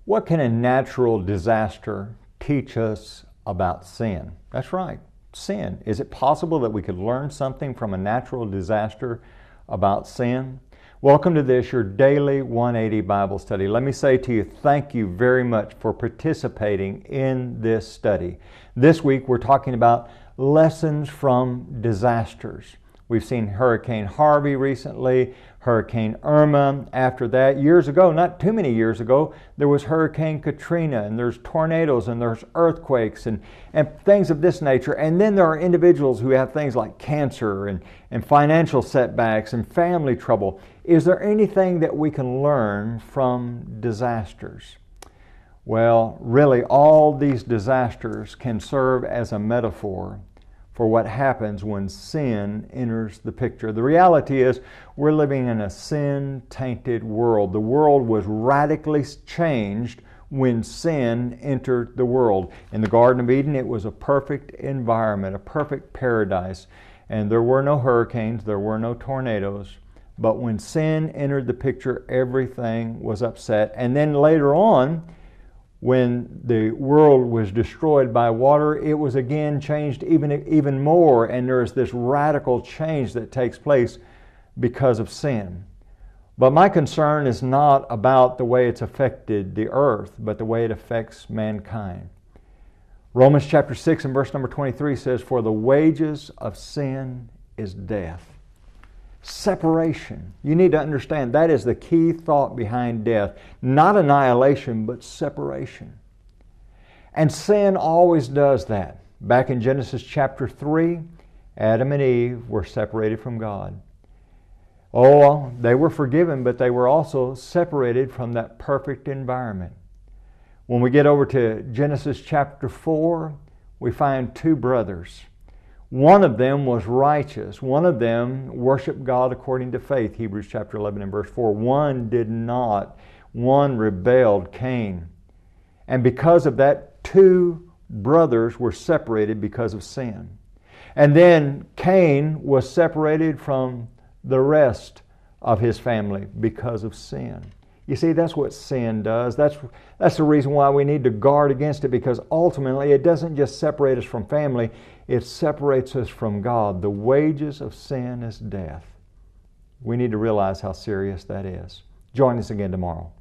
What can a natural disaster teach us about sin? That's right, sin. Is it possible that we could learn something from a natural disaster about sin? Welcome to this, your daily 180 Bible study. Let me say to you, thank you very much for participating in this study. This week we're talking about lessons from disasters. We've seen Hurricane Harvey recently, Hurricane Irma. After that, years ago, not too many years ago, there was Hurricane Katrina, and there's tornadoes, and there's earthquakes, and things of this nature. And then there are individuals who have things like cancer and financial setbacks and family trouble. Is there anything that we can learn from disasters? Well, really, all these disasters can serve as a metaphor for what happens when sin enters the picture. The reality is we're living in a sin-tainted world. The world was radically changed when sin entered the world. In the Garden of Eden, it was a perfect environment, a perfect paradise, and there were no hurricanes, there were no tornadoes. But when sin entered the picture, everything was upset. And then later on, when the world was destroyed by water, it was again changed even more, and there is this radical change that takes place because of sin. But my concern is not about the way it's affected the earth, but the way it affects mankind. Romans chapter 6 and verse number 23 says, "For the wages of sin is death." Separation. You need to understand that is the key thought behind death. Not annihilation, but separation. And sin always does that. Back in Genesis chapter 3, Adam and Eve were separated from God. Oh, they were forgiven, but they were also separated from that perfect environment. When we get over to Genesis chapter 4, we find two brothers. One of them was righteous. One of them worshiped God according to faith, Hebrews chapter 11 and verse 4. One did not. One rebelled, Cain. And because of that, two brothers were separated because of sin. And then Cain was separated from the rest of his family because of sin. You see, that's what sin does. That's the reason why we need to guard against it, because ultimately it doesn't just separate us from family, it separates us from God. The wages of sin is death. We need to realize how serious that is. Join us again tomorrow.